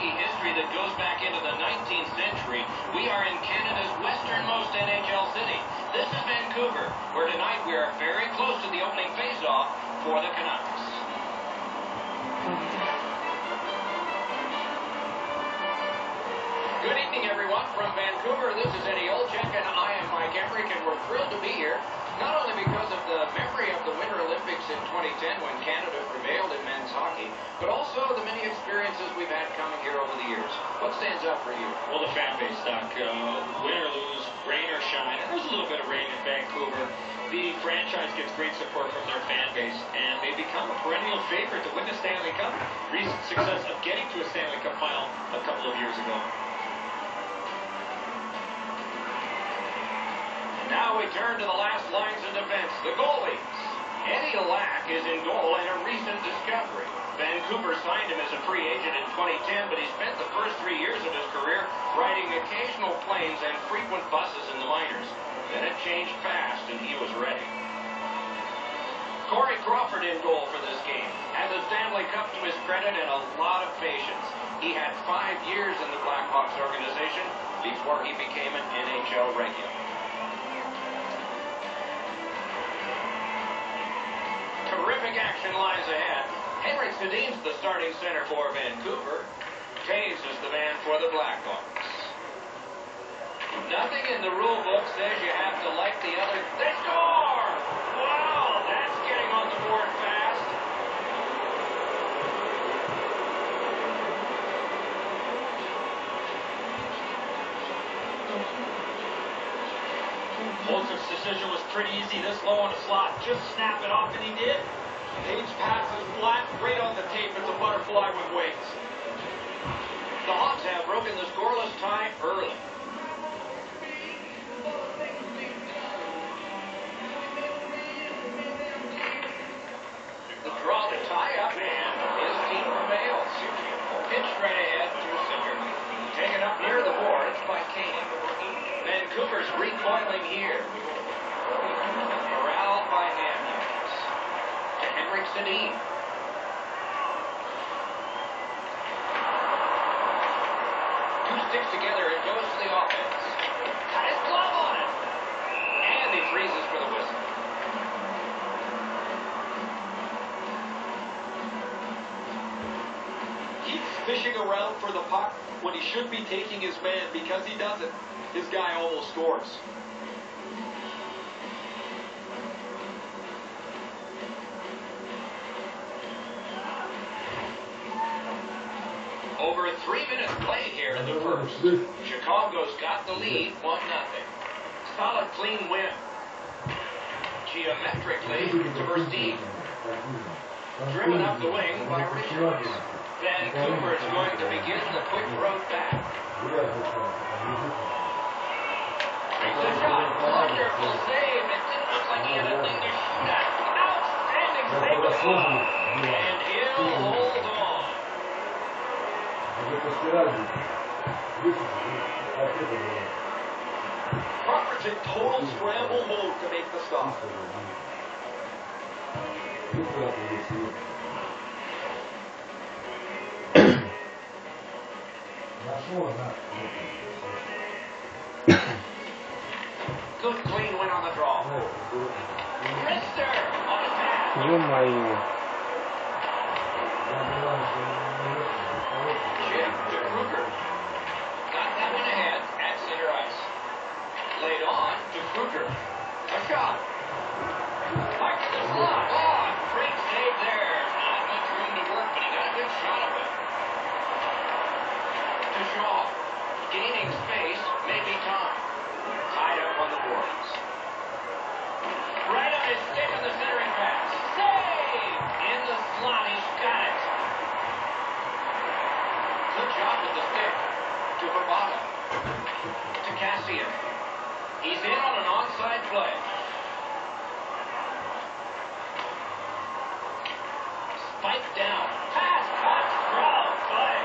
hockey history that goes back into the 19th century. We are in Canada's westernmost NHL city. This is Vancouver, where tonight we are very close to the opening face-off for the Canucks. Good evening, everyone. From Vancouver, this is Eddie Olczyk, and I am Mike Emmerich, and we're thrilled to be here, not only because of the memory of the Winter Olympics in 2010 when Canada prevailed in men's hockey, but also the many experiences we've had coming here over the years. What stands out for you? Well, the fan base, Doc. Win or lose, rain or shine, and there's a little bit of rain in Vancouver. The franchise gets great support from their fan base, and they become a perennial favorite to win the Stanley Cup. Recent success of getting to a Stanley Cup final a couple of years ago. Now we turn to the last lines of defense, the goalies. Eddie Lack is in goal and a recent discovery. Vancouver signed him as a free agent in 2010, but he spent the first 3 years of his career riding occasional planes and frequent buses in the minors. Then it changed fast, and he was ready. Corey Crawford in goal for this game. Had the Stanley Cup to his credit and a lot of patience. He had 5 years in the Blackhawks organization before he became an NHL regular. Terrific action lies ahead. Henrik Sedin's the starting center for Vancouver. Taves is the man for the Blackhawks. Nothing in the rule book says you have to like the other. They score! Wow, that's getting on the board fast. Holtz's decision was pretty easy. This low on the slot, just snap it off, and he did. Page passes flat, right on the tape. It's a butterfly with wings. The Hawks have broken the scoreless tie early. The draw to tie up, and his team prevails. Pitch straight ahead to center. Taken up near the boards by Kane. Vancouver's recoiling here. Corralled by Hammonds. To Henrik Sedin. Two sticks together, it goes to the offense. Got his glove on it. And he freezes for the whistle. Keeps fishing around for the puck when he should be taking his man. Because he doesn't, his guy almost scores. Over 3 minutes played here in the first. Chicago's got the lead, 1-0. Solid, clean win. Geometrically to Versteeg. Driven up the wing by Richards. Vancouver is going to begin the quick road back. Makes a shot. Wonderful save. It didn't look like he had a thing to shoot at. Outstanding save of the ball. And he'll hold on. Crawford's in total scramble mode to make the stop. Good clean win on the draw. Rister on the pass. Chip to Kruger. Got that one ahead at center ice. Laid on to Kruger. A shot. Back to the slot. Oh, great save there. Not much room to work, but he got a good shot of it. To Shaw. Gaining space, maybe time. Tied up on the boards. Right on his stick on the centering pass. Save! In the slot, he's got it. Good job with the stick. To Bravado. To Cassian. He's in on an onside play. Spike down. Pass, cut, draw, play.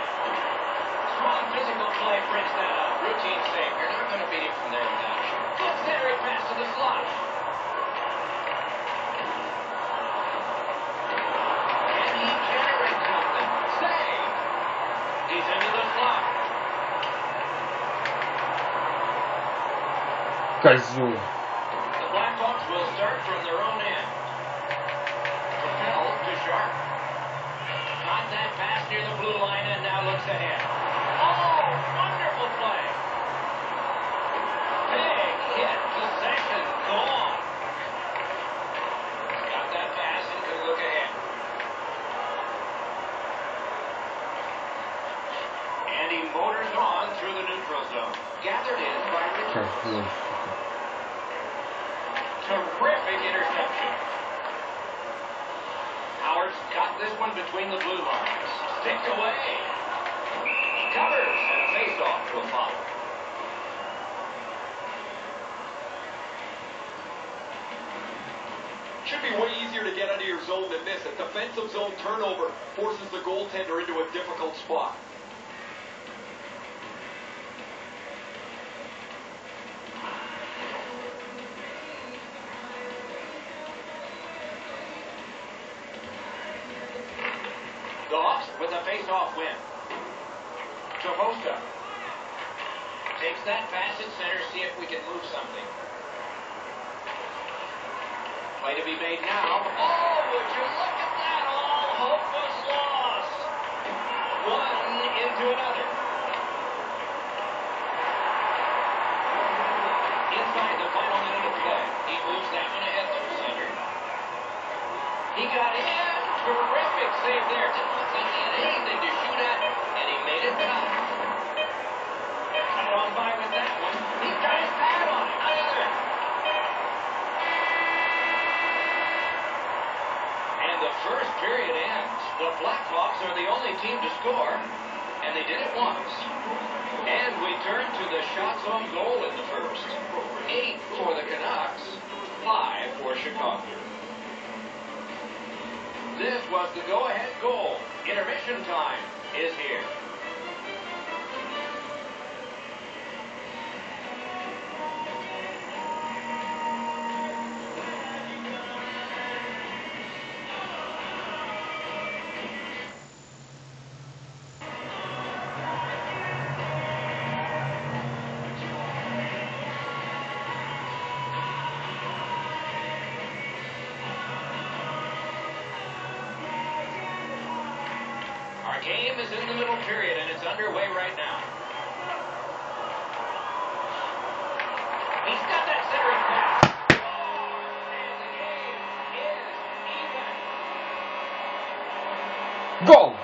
Strong physical play breaks that up. Routine save. You're not going to beat him from there without a shot. Good centering pass to the slot. Can he generate something? Save! He's into the Козёл. The Blackhawks will start from their own end. Propelled to Sharp. Got that pass near the blue line and now looks ahead. Oh, wonderful play. Big hit. Possession gone. Got that pass and can look ahead. And he motors on through the neutral zone. Gathered in by Richards. Terrific interception. Howard's got this one between the blue lines. Sticked away. He covers and a face-off to a foul. Should be way easier to get out of your zone than this. A defensive zone turnover forces the goaltender into a difficult spot. The Hawks with a face-off win. Travolta takes that pass at center, see if we can move something. Play to be made now. Oh, would you look at that? All hope was lost. One into another. Inside the final minute of play. He moves that one ahead to the center. He got in. Terrific save there. Didn't look like he had anything to shoot at, and he made it count. Cut it on by with that one. He's got his pad on it. Either. And the first period ends. The Blackhawks are the only team to score, and they did it once. And we turn to the shots on goal in the first. 8 for the Canucks, 5 for Chicago. This was the go-ahead goal. Intermission time is here. Our game is in the middle period, and it's underway right now. He's got that centering pass. And the game is even. Гол!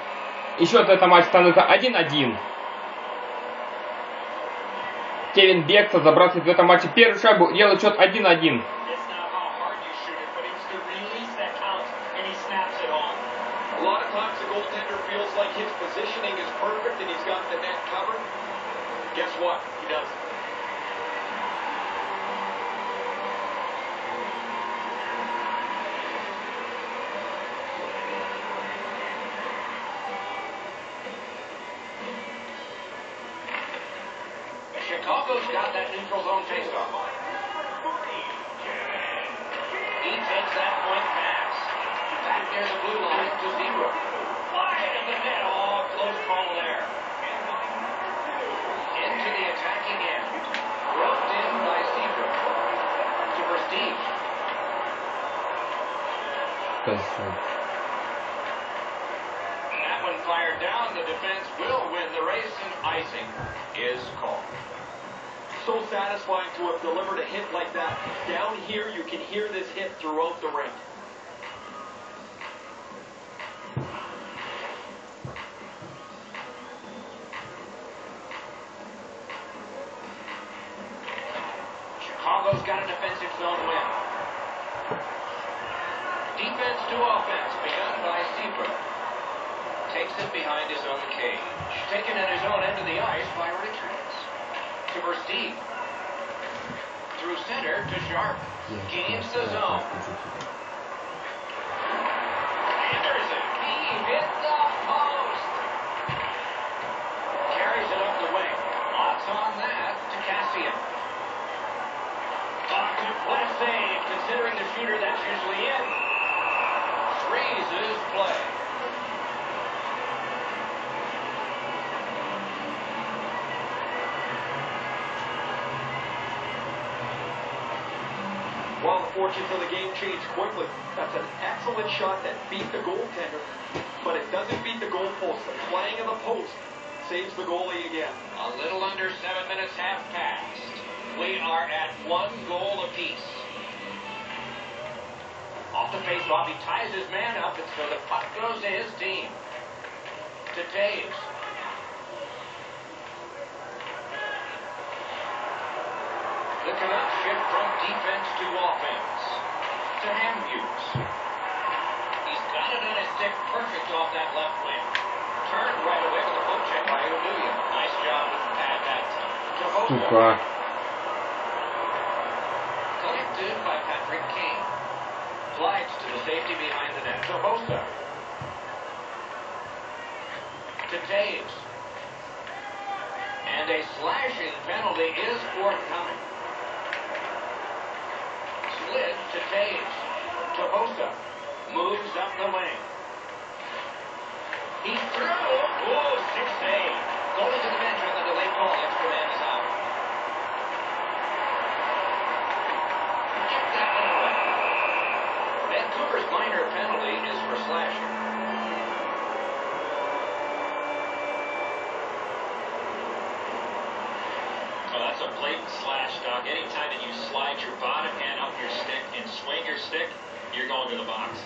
И счет этого матча становится 1-1. Кевин Бекса забрасывает в этом матче первую шайбу, делает счет 1-1. A lot of times the goaltender feels like his positioning is perfect and he's got the net covered. Guess what? He doesn't. Chicago's got that neutral zone faceoff. He takes that point pass. Back near the blue line to Zebra. Wide of the net. Oh, close call there. Into the attacking end. Roped in by Zebra. To Prestige. That one fired down. The defense will win the race, and icing is called. So satisfying to have delivered a hit like that. Down here, you can hear this hit throughout the rink. Chicago's got a defensive zone win. Defense to offense, begun by Zebra. Takes it behind his own cage. Taken at his own end of the ice by Richards. To Versteeg. Through center to Sharp. Gains the zone. Anderson. He hit the post. Carries it up the wing. Lots on that to Cassian. What a save, considering the shooter that's usually in. Freezes play. Well, the fortunes of the game changed quickly. That's an excellent shot that beat the goaltender, but it doesn't beat the goalpost. The flying of the post saves the goalie again. A little under 7 minutes have passed. We are at 1 goal apiece. Off the face-off, he ties his man up, and so the puck goes to his team. To Taves. The Canucks shift from defense to offense. To Hamhuis. He's got it on his stick, perfect off that left wing. Turned right away with a poke check by Oduya. Nice job with the pad that time. To Hossa. Collected by Patrick King. Slides to the safety behind the net. To Hossa. To Taves. And a slashing penalty is forthcoming. Slid to Taves. To Hossa. Moves up the wing. He's through. Oh, 6-8. Goalie to the bench on the delayed call. Extra man is out. Check that one away. Vancouver's minor penalty is for slashing. Oh, that's a blatant slash, Doc. Anytime that you slide your bottom hand up your stick and swing your stick, you're going to the box.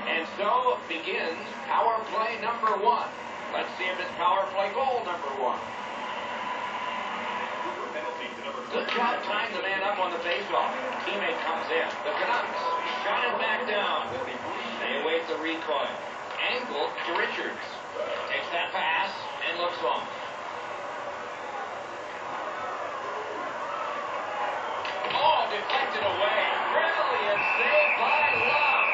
And so begins power play number 1. Let's see if it's power play goal number 1. Good job tying the man up on the faceoff. Teammate comes in. The Canucks shot it back down. They await the recoil. Angled to Richards. Takes that pass and looks on. Oh, deflected away. Brilliant save by Love.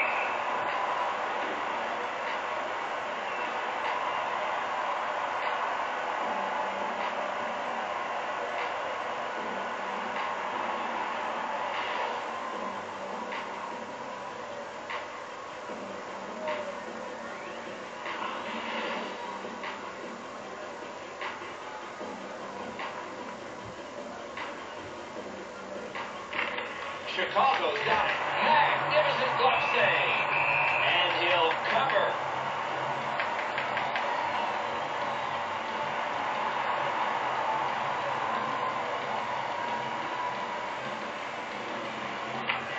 Chicago's got it. Magnificent glove save. And he'll cover.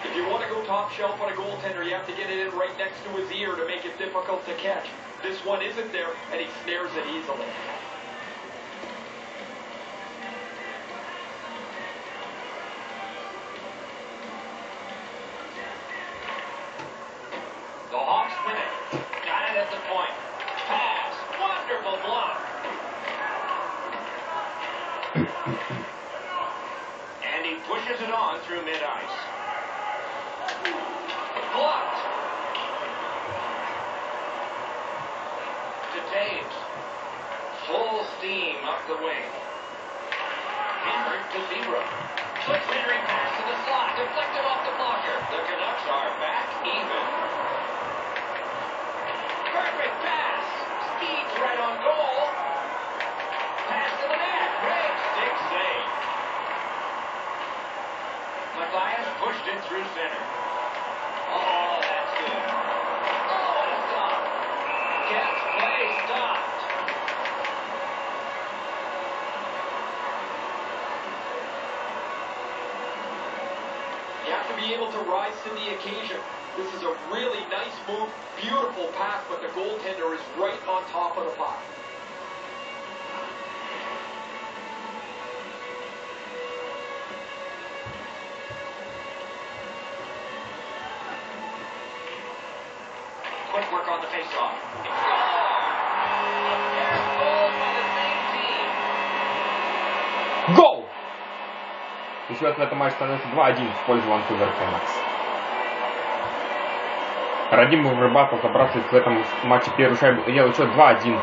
If you want to go top shelf on a goaltender, you have to get it in right next to his ear to make it difficult to catch. This one isn't there, and he snares it easily. The Hawks win it. Got it at the point. Pass. Wonderful block. And he pushes it on through mid-ice. Blocked. To Taves. Full steam up the wing. Hammered to Zebra. Quick centering pass to the slot. Deflected off the blocker. The Canucks are back even. Perfect pass. Speeds right on goal. Pass to the net. Great stick save. Matthias pushed it through center. Oh, that's good. Oh, what a stop. Gets play stopped. You have to be able to rise to the occasion. This is a really nice move, beautiful pass, but the goaltender is right on top of the puck. Quick work on the faceoff. It's gone. A pair of goals by the same team. Гол! И счет в этом матче становится 2-1 в пользу Ванкувер Canucks. Радим Врубатов забрасывает в этом матче первую шайбу и делает счет 2-1.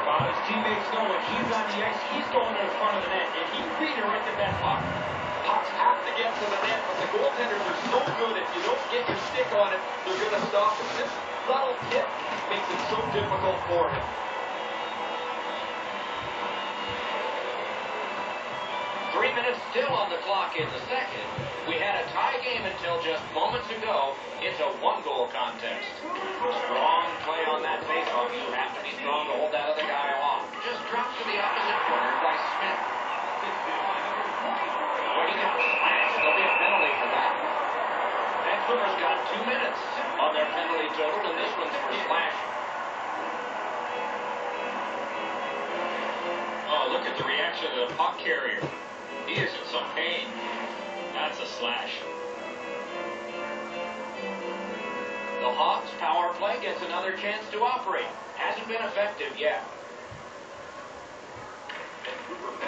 Pucks have to get to the net, but the goaltenders are so good. If you don't get your stick on it, they're going to stop it. This subtle tip makes it so difficult for him. minutes still on the clock in the second. We had a tie game until just moments ago. It's a one-goal contest. Strong play on that face-off. You have to be strong to hold that other guy off. Just dropped to the opposite corner by Smith. Well, he got slashed. There'll be a penalty for that. Vancouver's got 2 minutes on their penalty total, and this one's for slashing. Oh, look at the reaction of the puck carrier. He is in some pain. That's a slash. The Hawks' power play gets another chance to operate. Hasn't been effective yet.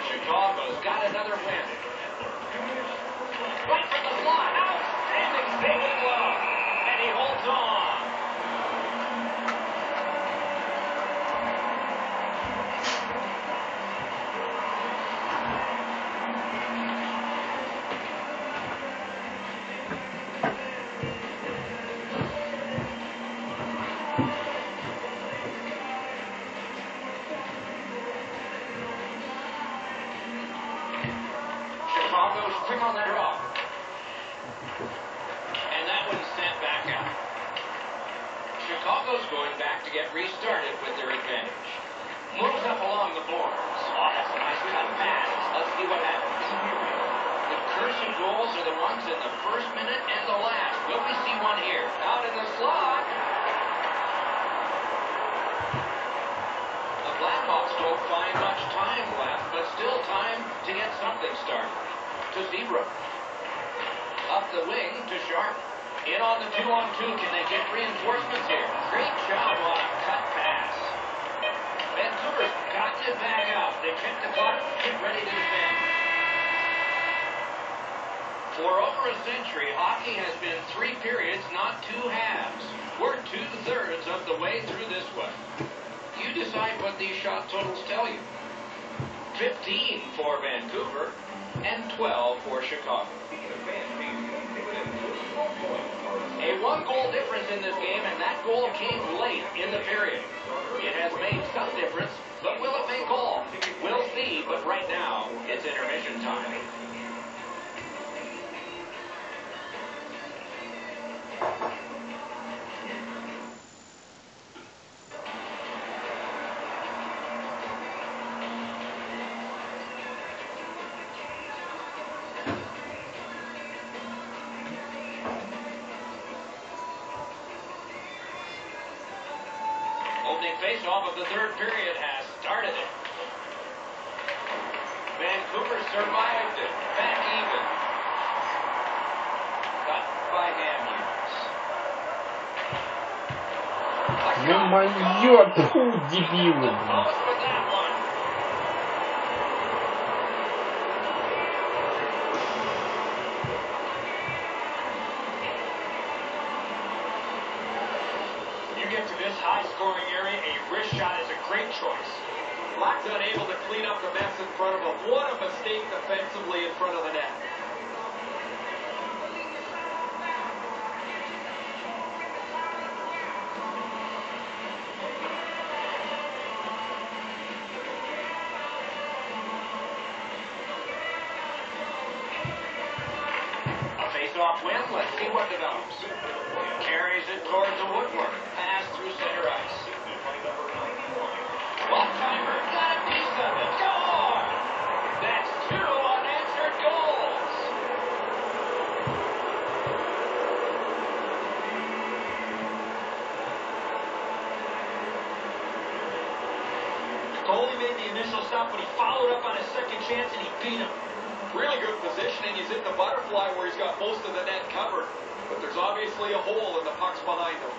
Chicago's got another win. Right from the slot. Outstanding saving glove. And he holds on. Chicago's quick on the draw. And that one's sent back out. Chicago's going back to get restarted with their advantage. Moves up along the boards. Oh, that's a nice cut pass. Let's see what happens. The cursed goals are the ones in the first minute and the last. Will we see one here? Out in the slot. The Blackhawks don't find much time left, but still time to get something started. To Zebra. Up the wing to Sharp. In on the 2-on-2. Can they get reinforcements here? Great job on a cut pass. Vancouver's gotten it back out. They check the clock. Get ready to defend. For over a century, hockey has been 3 periods, not 2 halves. We're 2/3 of the way through this one. You decide what these shot totals tell you. 15 for Vancouver and 12 for Chicago. A 1-goal difference in this game, and that goal came late in the period. It has made some difference, but will it make all? We'll see, but right now, it's intermission time. Opening face-off of the third period has started it. Vancouver survived it. Back even. Cut by Hamhuis. Ё-моё, тьфу, дебилы, блин. Post with that one. You get to this high-scoring area, a wrist shot is a great choice. Black's unable to clean up the mess in front of him. What a mistake defensively in front of the net. A face-off win. Let's see what develops. Carries it towards the woodwork. Pass through center ice. One-timer. Got a piece of it. Score! That's 2 unanswered goals. Goalie made the initial stop, but he followed up on his second chance and he beat him. Really good positioning. He's in the butterfly where he's got most of the net covered. But there's obviously a hole and the puck's behind him.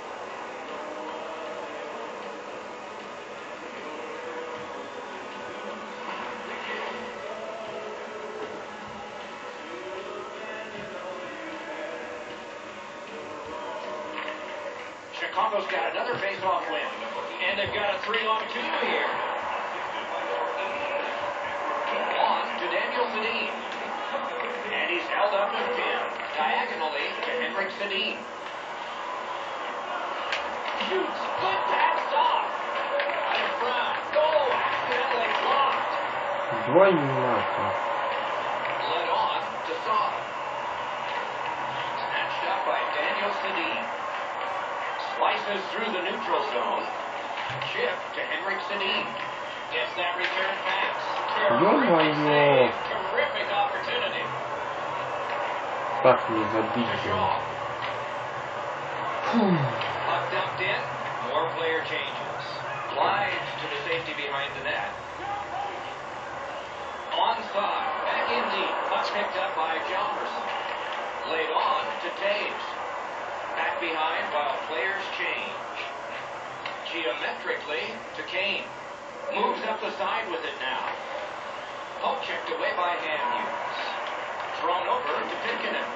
Chicago's got another face-off win. And they've got a 3-on-2 here. On to Daniel Sedin. And he's held up with Tim. Diagonally to Henrik Sedin. Shoots. Good pass off. In front. Goal. Accidentally blocked. Двойная нахуй. off. Snatched up by Daniel Sedin. Slices through the neutral zone. Chip to Henrik Sedin. Gets that return pass. Terrific save. Terrific opportunity. Так не забить. Puck dumped in. More player changes. Glides to the safety behind the net. Onside. Back in deep. Puck picked up by Jalmerson. Laid on to Taves. Back behind while players change. Geometrically to Kane. Moves up the side with it now. Puck checked away by Hamhuis. Thrown over to Pitkinen.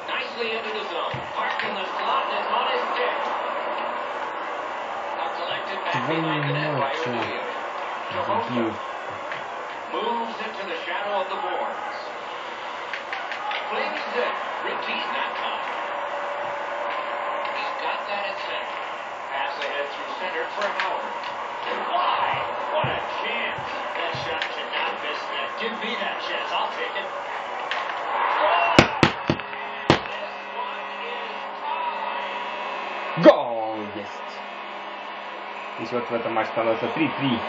Nicely into the zone. Parked in the slot and is on his stick. Puck collected back behind the net by O'Neill. Jehoshua moves into the shadow of the boards. Flings it. Routine that time. He's got that at center. Pass ahead through center for Howard. Why? What a chance. That shot should not miss that. Give me that chance. I'll take it. Гол! Есть! И вот в этом матче становится 3-3.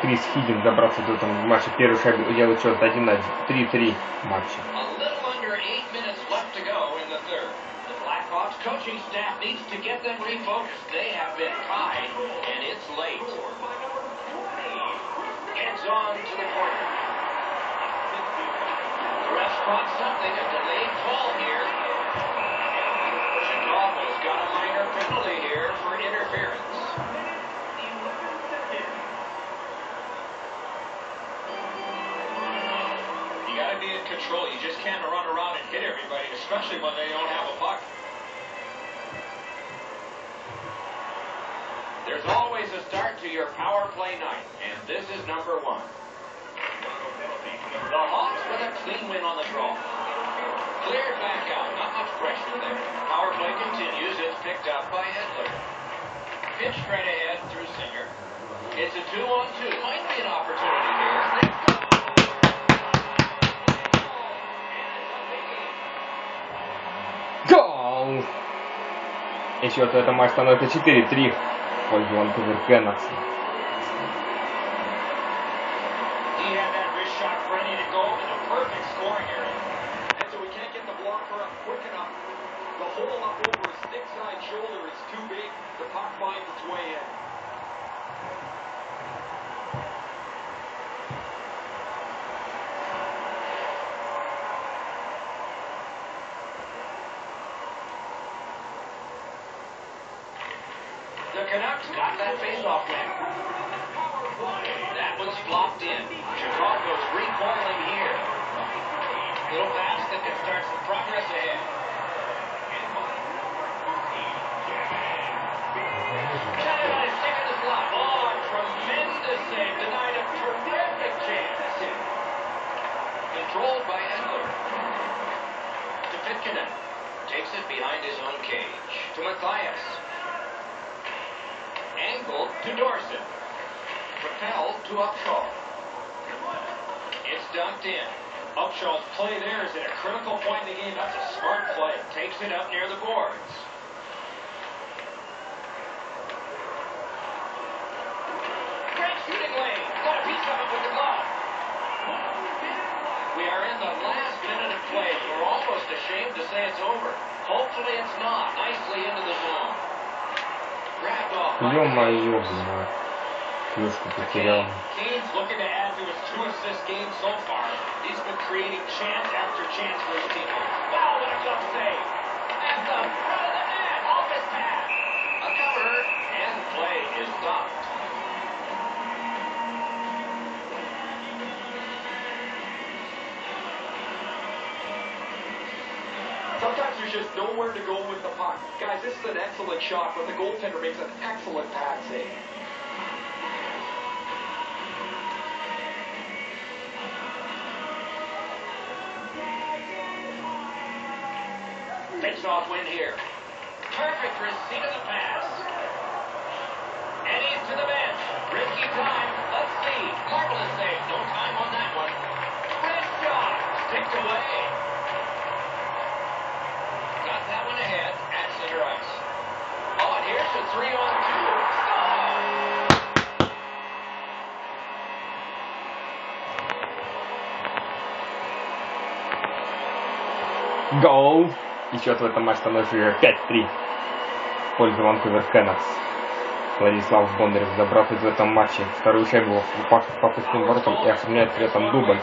Крис Хиггин добрался до этого матча. Первую шайбу делает счет 1-1. 3-3 матча. Blackhawks coaching staff needs to get them refocused. They have been tied, and it's late. Heads on to the corner. The refs caught something, a delayed call here. Chicago's got a minor penalty here for interference. You got to be in control. You just can't run around and hit everybody, especially when they don't have a puck. There's always a start to your power play night, and this is number one. The Hawks with a clean win on the draw. Cleared back out, not much pressure there. Power play continues, it's picked up by Edler. Pitch straight ahead through Singer. It's a 2-on-2, might be an opportunity here. Гол! И счет в этом матче становится 4-3 в пользу Ванкувер Кеннекса. He had that wrist shot ready to go in a perfect scoring area. And so he can't get the blocker up quick enough. The hole up over his stick side shoulder is too big. The puck finds its way in. The Canucks got that faceoff win. That was flopped in. Chicago's recoiling here. Little pass that can start some progress ahead. Got it on his stick in the slot. Oh, a tremendous save. Denied a terrific chance. Controlled by Edler. To Pitkinen. Takes it behind his own cage. To Mathias. Angled to Dorset. Propelled to Upshaw. It's dumped in. Upshaw's play there is at a critical point in the game. That's a smart play. Takes it up near the boards. Great shooting lane. Got a piece of it with the glove. We are in the last minute of play. We're almost ashamed to say it's over. Hopefully it's not. Nicely into the zone. Grabbed off. Ё-моё, блин. Клюшку потерял. Kane's looking to add to his 2-assist game so far. He's been creating chance after chance for his team. Wow, what a glove save. At the front of the net. Off his pad. A cover. And play is stopped. Sometimes there's just nowhere to go with the puck. Guys, this is an excellent shot, but the goaltender makes an excellent pad save. Face-off win here. Perfect receipt of the pass. And he's to the bench. Risky time. Let's speed. Marvelous save. No time on that one. Wrist shot. Sticked away. Got that one ahead at center ice. Oh, and here's the 3-on-2. Гол! И счет в этом матче становится уже 5-3 в пользу Ванкувер Кеннекс. Владислав Бондарев забрав в этом матче вторую шайбу по пустым воротам и оформляет при этом дубль.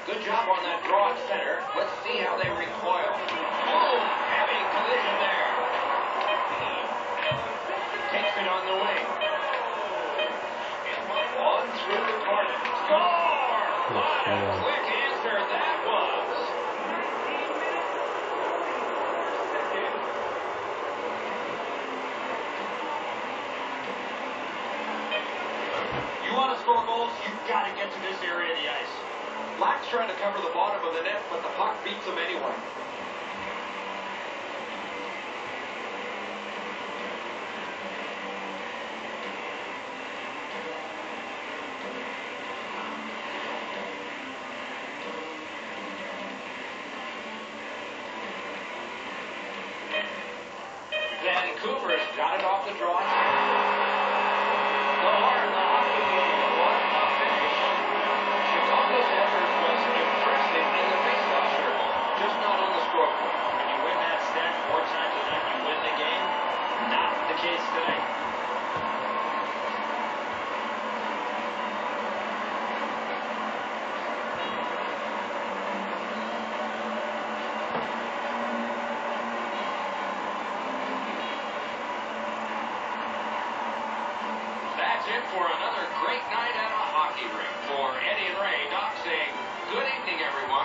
Good job on that draw at center. Let's see how they recoil. Oh, heavy collision there. Takes it on the wing. On through the corner. Score! What a quick answer that was. You want to score goals, you've got to get to this area of the ice. Black's trying to cover the bottom of the net, but the puck beats him anyway. Vancouver's got it off the draw. The heart of the hockey game. What a finish. Chicago's effort was impressive in the faceoff circle, just not on the scoreboard. When you win that stat 4 times a night, you win the game. Not the case tonight. That's it for another great night at a hockey rink. For Eddie and Ray, Doc saying good evening, everyone.